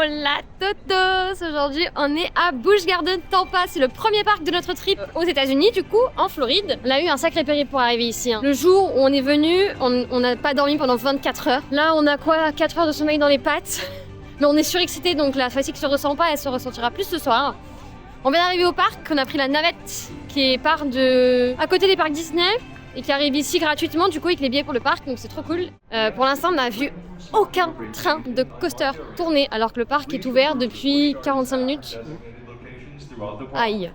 Hola Totos! Aujourd'hui, on est à Busch Gardens Tampa. C'est le premier parc de notre trip aux États-Unis, du coup, en Floride. On a eu un sacré périple pour arriver ici. Le jour où on est venu, on n'a pas dormi pendant 24 heures. Là, on a quoi? 4 heures de sommeil dans les pattes. Mais on est surexcité, donc la fatigue se ressent pas, elle se ressentira plus ce soir. On vient d'arriver au parc, on a pris la navette qui part à côté des parcs Disney et qui arrive ici gratuitement, du coup, avec les billets pour le parc, donc c'est trop cool. Pour l'instant, on n'a vu aucun train de coaster tourner, alors que le parc est ouvert depuis 45 minutes. Aïe.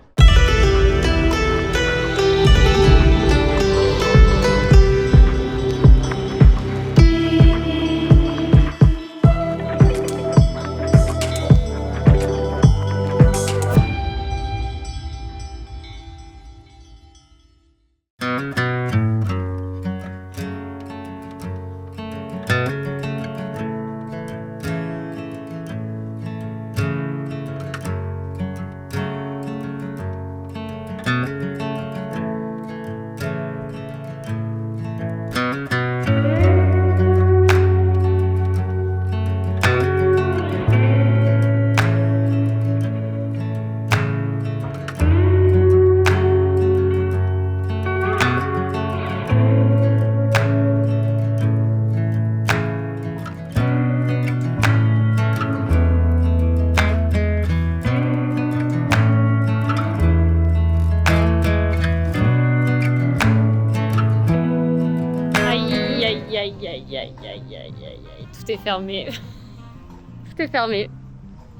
Tout est fermé. Tout est fermé.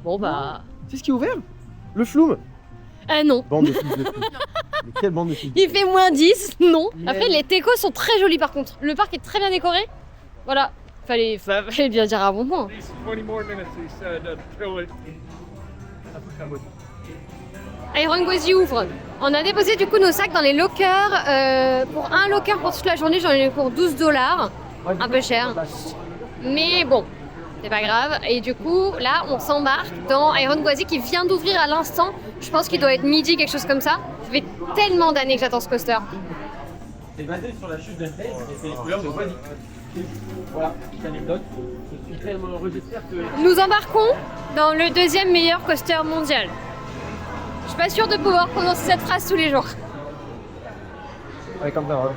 Bon bah... C'est ce qui est ouvert? Le Floum? Non. Bande de fils de pute. Mais quelle bande de fils de Il fait moins 10, non. Mais Après les décos sont très jolis par contre. Le parc est très bien décoré. Voilà. Fallait bien dire un bon point. 20 more minutes, he said, until it... Iron Gwazi ouvre. On a déposé du coup nos sacs dans les lockers. Pour un locker pour toute la journée, j'en ai eu pour $12. Un peu cher. Mais bon, c'est pas grave. Et du coup, là, on s'embarque dans Iron Gwazi qui vient d'ouvrir à l'instant. Je pense qu'il doit être midi, quelque chose comme ça. Ça fait tellement d'années que j'attends ce coaster. C'est basé sur la chute d'Eiffel et c'est les couleurs de Gwazi. Voilà, petite anecdote. Je suis tellement heureux, j'espère que... Nous embarquons dans le deuxième meilleur coaster mondial. Je suis pas sûre de pouvoir prononcer cette phrase tous les jours. Ouais, comme ça, ouais.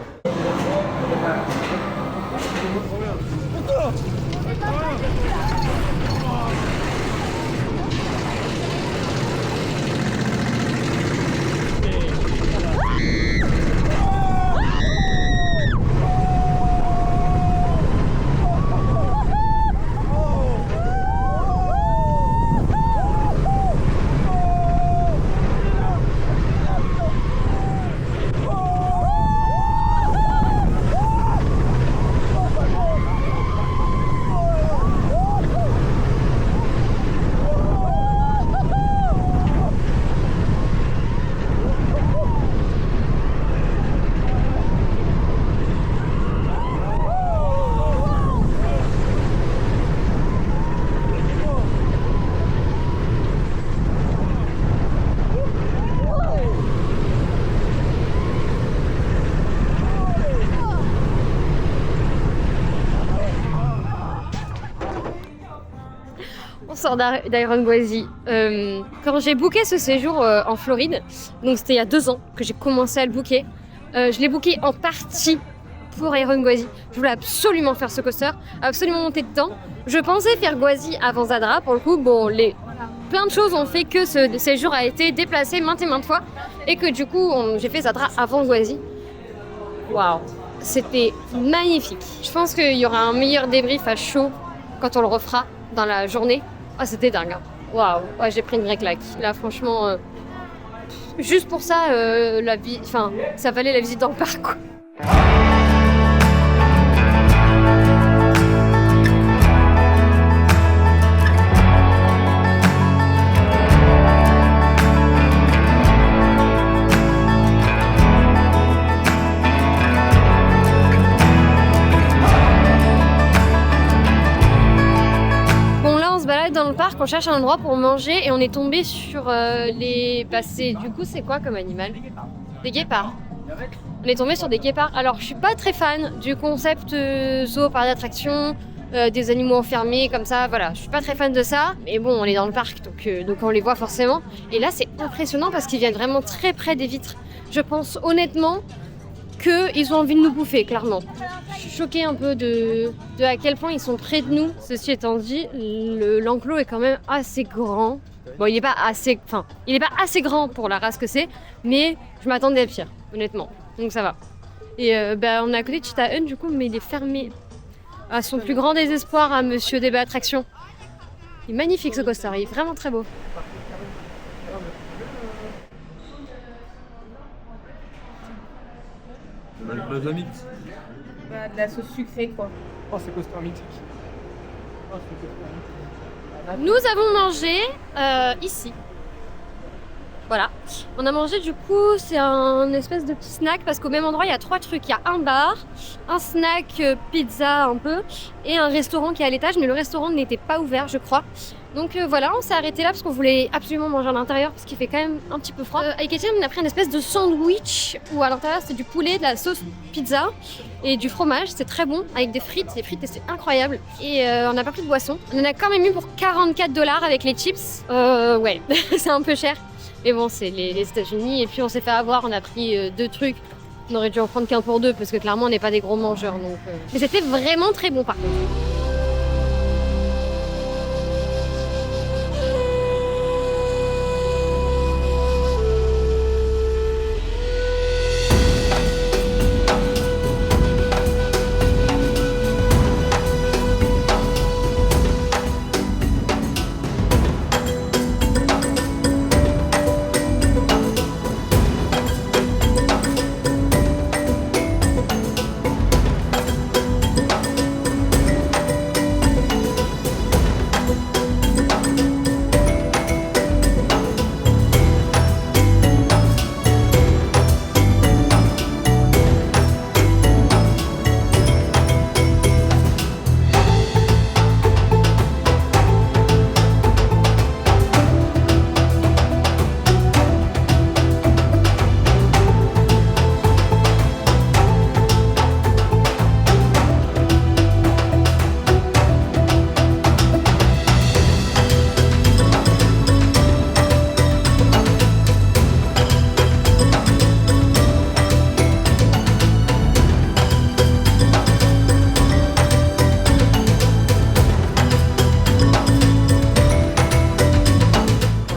On sort d'Iron Gwazi. Quand j'ai booké ce séjour en Floride, donc c'était il y a 2 ans que j'ai commencé à le booker, je l'ai booké en partie pour Iron Gwazi. Je voulais absolument faire ce coaster, absolument monter dedans. Je pensais faire Gwazi avant Zadra, pour le coup, bon, plein de choses ont fait que ce séjour a été déplacé maintes et maintes fois et que du coup, j'ai fait Zadra avant Gwazi. Waouh, c'était magnifique. Je pense qu'il y aura un meilleur débrief à chaud quand on le refera dans la journée. Ah, c'était dingue. Hein. Waouh, ouais, j'ai pris une vraie claque. Là, franchement, juste pour ça, ça valait la visite dans le parc, quoi. Dans le parc, on cherche un endroit pour manger et on est tombé sur les... du coup, c'est quoi comme animal? Des guépards. On est tombé sur des guépards. Alors, je suis pas très fan du concept zoo, parc d'attractions. des animaux enfermés comme ça, voilà. Je suis pas très fan de ça, mais bon, on est dans le parc, donc on les voit forcément. Et là, c'est impressionnant parce qu'ils viennent vraiment très près des vitres. Je pense honnêtement qu'ils ont envie de nous bouffer, clairement. Je suis choquée un peu de à quel point ils sont près de nous. Ceci étant dit, l'enclos est quand même assez grand. Bon, il est pas assez grand pour la race que c'est, mais je m'attendais à pire, honnêtement. Donc ça va. Et on est à côté de Cheetah Hunt du coup, mais il est fermé. À son plus grand désespoir, à Monsieur DB Attraction. Il est magnifique ce coaster, il est vraiment très beau. Avec balsamique. De la sauce sucrée quoi. Oh, c'est coaster mythique. Nous avons mangé ici. Voilà. On a mangé du coup, c'est un espèce de petit snack parce qu'au même endroit il y a 3 trucs. Il y a un bar, un snack pizza un peu et un restaurant qui est à l'étage, mais le restaurant n'était pas ouvert je crois. Donc voilà, on s'est arrêté là parce qu'on voulait absolument manger à l'intérieur parce qu'il fait quand même un petit peu froid. Avec Etienne, on a pris une espèce de sandwich où à l'intérieur c'était du poulet, de la sauce pizza et du fromage. C'est très bon avec des frites. Les frites c'est incroyable. Et on n'a pas pris de boisson. On en a quand même eu pour 44 $ avec les chips. Ouais, c'est un peu cher. Mais bon, c'est les États-Unis. Et puis on s'est fait avoir, on a pris 2 trucs. On aurait dû en prendre qu'un pour 2 parce que clairement on n'est pas des gros mangeurs. Donc, Mais c'était vraiment très bon par contre.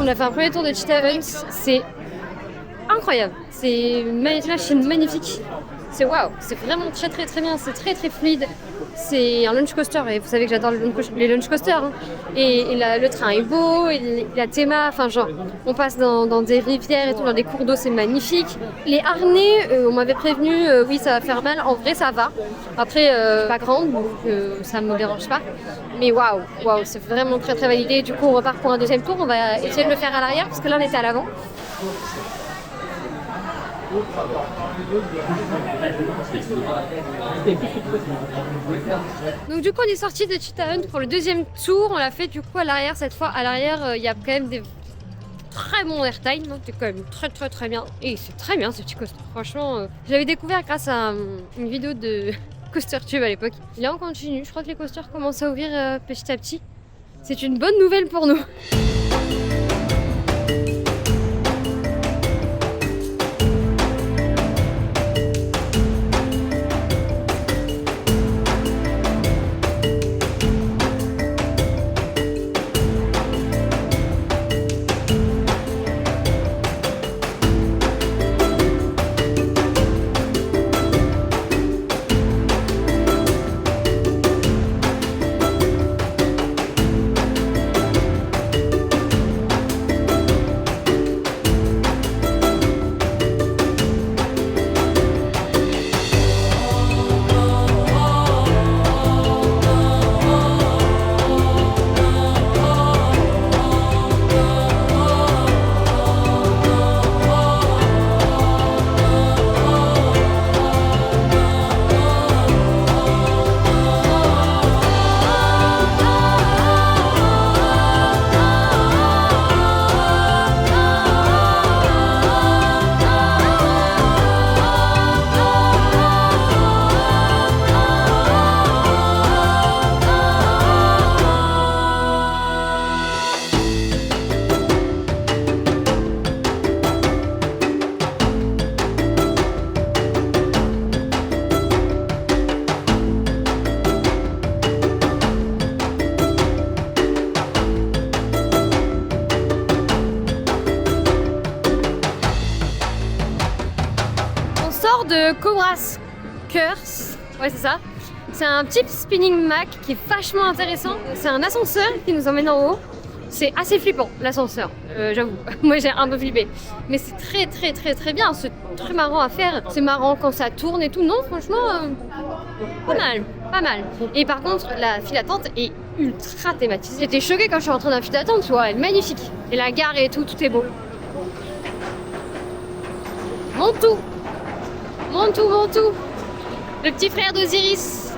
On a fait un premier tour de Cheetah Hunt, c'est incroyable, c'est une machine magnifique, c'est waouh, c'est vraiment très très très bien, c'est très très fluide, c'est un launch coaster et vous savez que j'adore les launch coasters hein. Et le train est beau, et la théma, enfin genre on passe dans des rivières et tout, dans des cours d'eau, c'est magnifique. Les harnais, on m'avait prévenu, oui ça va faire mal, en vrai ça va, après pas grande donc ça me dérange pas. Mais waouh, c'est vraiment très très validé. Du coup, on repart pour un deuxième tour. On va essayer de le faire à l'arrière parce que là, on était à l'avant. Donc du coup, on est sorti de Cheetah Hunt pour le deuxième tour. On l'a fait du coup à l'arrière cette fois. À l'arrière, il y a quand même des très bons airtime. C'est quand même très très très bien. Et c'est très bien ce petit coaster. Franchement, je l'avais découvert grâce à une vidéo de Coaster Tube à l'époque. Et là on continue, je crois que les coasters commencent à ouvrir petit à petit. C'est une bonne nouvelle pour nous. tour de Cobra's Curse. Ouais, c'est ça. C'est un petit spinning Mac qui est vachement intéressant. C'est un ascenseur qui nous emmène en haut. C'est assez flippant, l'ascenseur, j'avoue. Moi, j'ai un peu flippé. Mais c'est très bien. C'est très marrant à faire. C'est marrant quand ça tourne et tout. Non, franchement, pas mal. Et par contre, la file d'attente est ultra thématisée. J'étais choquée quand je suis rentrée dans la file d'attente, tu vois. Elle est magnifique. Et la gare et tout est beau. Montou. Le petit frère d'Osiris.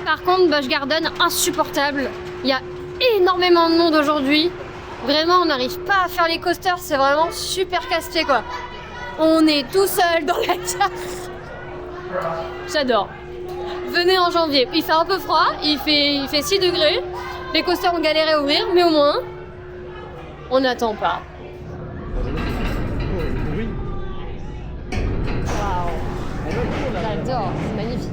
Par contre, Busch Garden, insupportable. Il y a énormément de monde aujourd'hui. Vraiment, on n'arrive pas à faire les coasters. C'est vraiment super casse-pied, quoi. On est tout seul dans la gare. J'adore. Venez en janvier. Il fait un peu froid. Il fait 6 degrés. Les coasters ont galéré à ouvrir, mais au moins, on n'attend pas. Waouh. J'adore. C'est magnifique.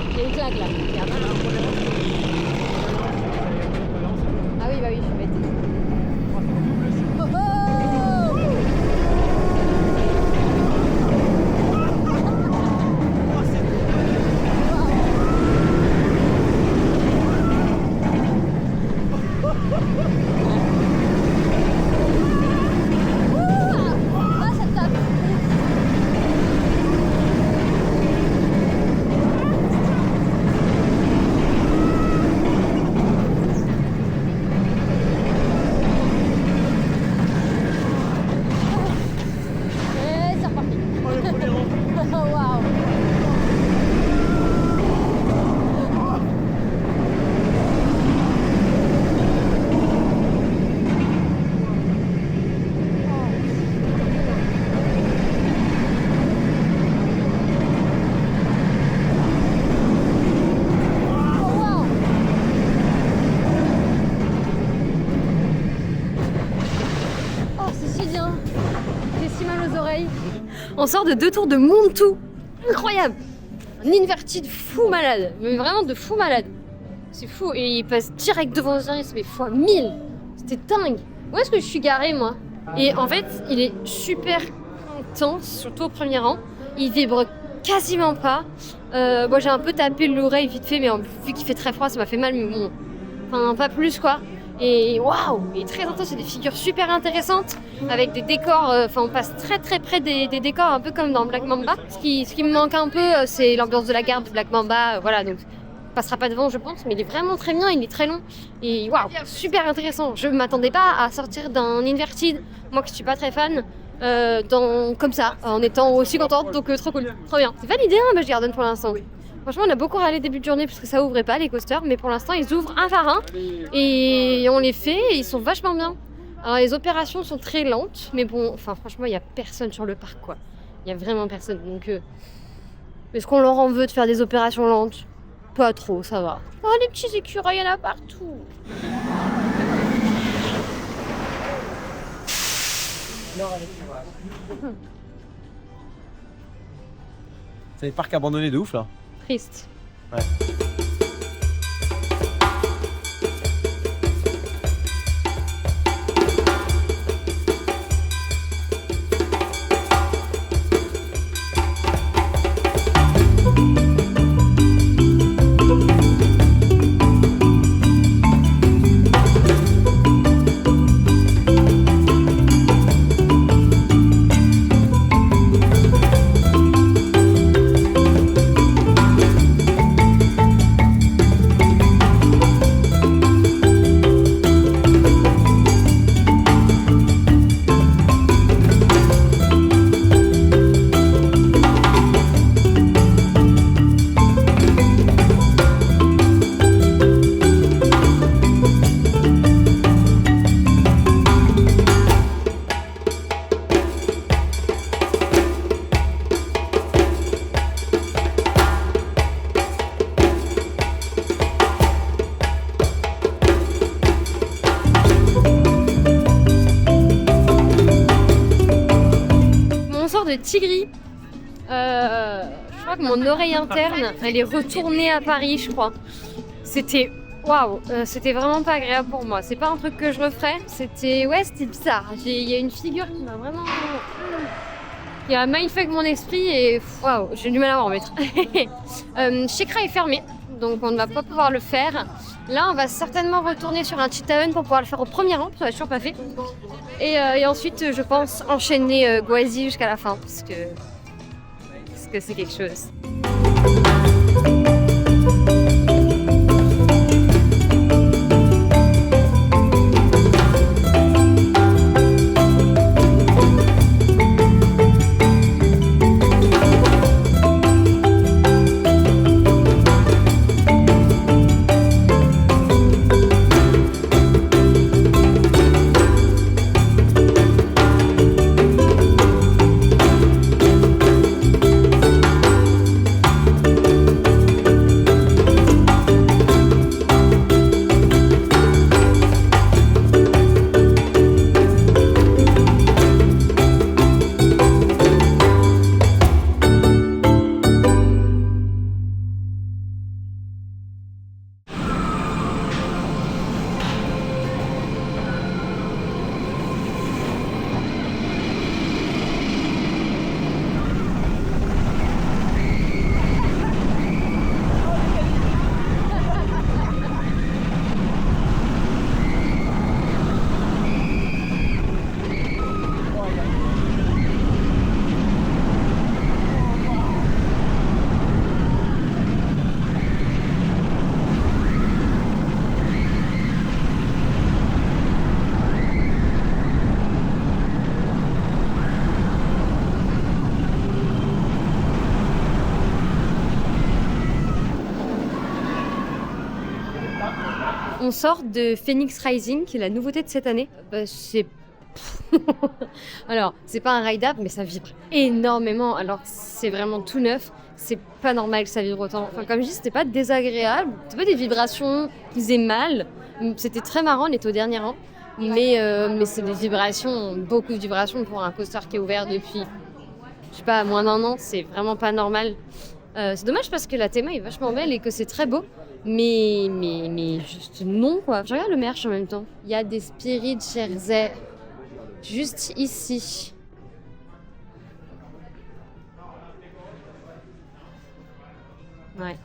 Il y a une claque là, regarde. Ah oui, bah oui, je suis bête. Oh oh On sort de 2 tours de Montou. Incroyable. Un inverted fou malade. Mais vraiment de fou malade. C'est fou. Et il passe direct devant Osiris, mais x1000. C'était dingue. Où est-ce que je suis garée, moi? Et en fait, il est super intense, surtout au premier rang. Il vibre quasiment pas. Moi, j'ai un peu tapé l'oreille vite fait, mais vu qu'il fait très froid, ça m'a fait mal. Mais bon, enfin, pas plus, quoi. Et waouh, il est très intense, c'est des figures super intéressantes avec des décors, on passe très près des décors un peu comme dans Black Mamba. Ce qui me manque un peu, c'est l'ambiance de la gare de Black Mamba, voilà, donc on passera pas devant je pense, mais il est vraiment très bien, il est très long et waouh, super intéressant. Je m'attendais pas à sortir d'un inverted, moi que je suis pas très fan, comme ça, en étant aussi contente, donc trop cool, trop bien. C'est validé Busch Garden pour l'instant. Franchement, on a beaucoup râlé début de journée parce que ça ouvrait pas les coasters, mais pour l'instant, ils ouvrent un par un et on les fait et ils sont vachement bien. Alors, les opérations sont très lentes, mais bon, franchement, il y a personne sur le parc, quoi. Il y a vraiment personne. Donc, est-ce qu'on leur en veut de faire des opérations lentes? Pas trop, ça va. Oh, les petits écureuils, il y en a partout. C'est des parcs abandonnés de ouf là. Triste. Ouais. petit gris. Je crois que mon oreille interne, elle est retournée à Paris, je crois. C'était waouh, c'était vraiment pas agréable pour moi. C'est pas un truc que je referais. C'était bizarre. Il y a une figure qui m'a vraiment qui a mindfuck mon esprit et waouh, j'ai du mal à m'en remettre. Shikra est fermé, donc on ne va pas pouvoir le faire. Là, on va certainement retourner sur un Chittaon pour pouvoir le faire au premier rang, ça va toujours pas fait. Et ensuite, je pense enchaîner Gwazi jusqu'à la fin, parce que c'est quelque chose. On sort de Phoenix Rising, qui est la nouveauté de cette année. Alors, c'est pas un ride-up, mais ça vibre énormément. Alors c'est vraiment tout neuf. C'est pas normal que ça vibre autant. Enfin, comme je dis, c'était pas désagréable. C'était pas des vibrations qui faisaient mal. C'était très marrant, on était au dernier rang. Mais c'est des vibrations, beaucoup de vibrations pour un coaster qui est ouvert depuis, je sais pas, moins d'1 an. C'est vraiment pas normal. C'est dommage parce que la théma est vachement belle et que c'est très beau. Mais juste non, quoi. Je regarde le merch en même temps. Il y a des Spirit Jersey juste ici. Ouais.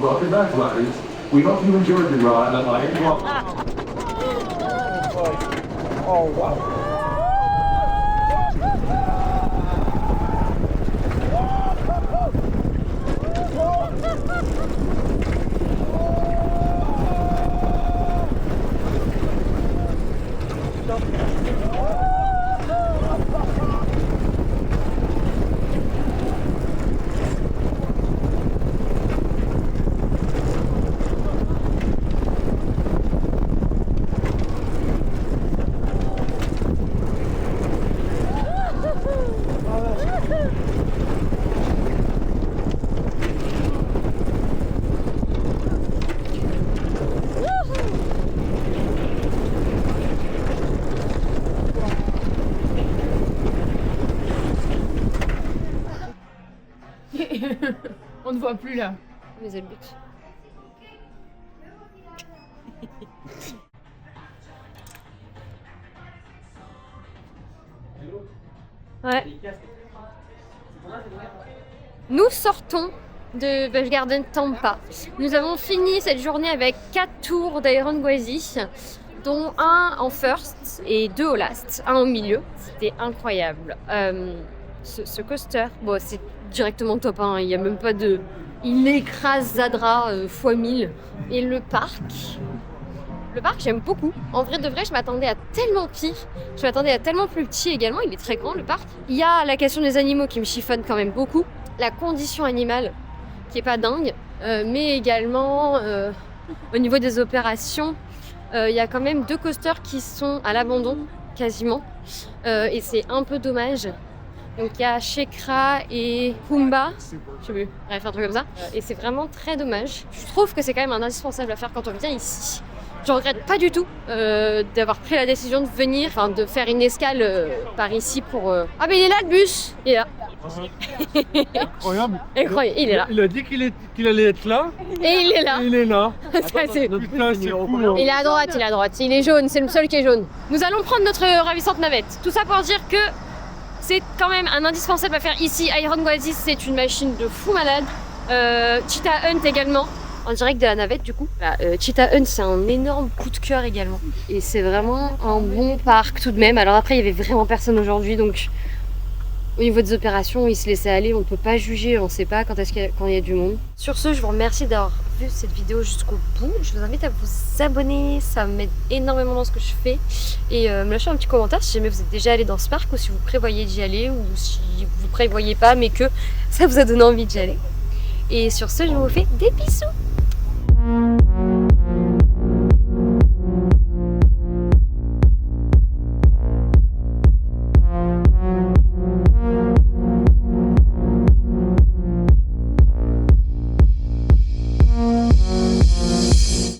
Welcome back, buddies. We hope you enjoyed the ride. Oh, wow. On ne voit plus là. Mais elle bute. Ouais. Nous sortons de Busch Garden Tampa. Nous avons fini cette journée avec 4 tours d'Iron Gwazi, dont un en first et 2 au last, un au milieu. C'était incroyable. Ce coaster, bon, c'est directement top 1, il n'y a même pas de... Il écrase Zadra x 1000. Et le parc, j'aime beaucoup. En vrai de vrai, je m'attendais à tellement pire. Je m'attendais à tellement plus petit également. Il est très grand, le parc. Il y a la question des animaux qui me chiffonne quand même beaucoup. La condition animale qui est pas dingue. Mais également, au niveau des opérations, il y a quand même 2 coasters qui sont à l'abandon, quasiment. Et c'est un peu dommage. Donc il y a Shekra et Kumba, je sais plus, bref, un truc comme ça. Et c'est vraiment très dommage. Je trouve que c'est quand même un indispensable à faire quand on vient ici. Je regrette pas du tout d'avoir pris la décision de venir, enfin de faire une escale par ici pour... Ah mais il est là le bus. Il est là. Incroyable. Incroyable, il est là. Il a dit qu'il allait être là. Et il est là. Et il est là. Ça, c'est... Putain, c'est cool. Hein. Il est à droite, il est à droite. Il est jaune, c'est le seul qui est jaune. Nous allons prendre notre ravissante navette. Tout ça pour dire que c'est quand même un indispensable à faire ici. Iron Gwazi, c'est une machine de fou malade. Cheetah Hunt également. En direct de la navette du coup. Cheetah Hunt, c'est un énorme coup de cœur également. Et c'est vraiment un bon parc tout de même. Alors après, il y avait vraiment personne aujourd'hui, donc au niveau des opérations, il se laissait aller. On ne peut pas juger, on ne sait pas quand il y a du monde. Sur ce, je vous remercie d'avoir vu cette vidéo jusqu'au bout. Je vous invite à vous abonner, ça m'aide énormément dans ce que je fais. Et me lâcher un petit commentaire si jamais vous êtes déjà allé dans ce parc ou si vous prévoyez d'y aller ou si vous ne prévoyez pas mais que ça vous a donné envie d'y aller. Et sur ce, je vous fais des bisous.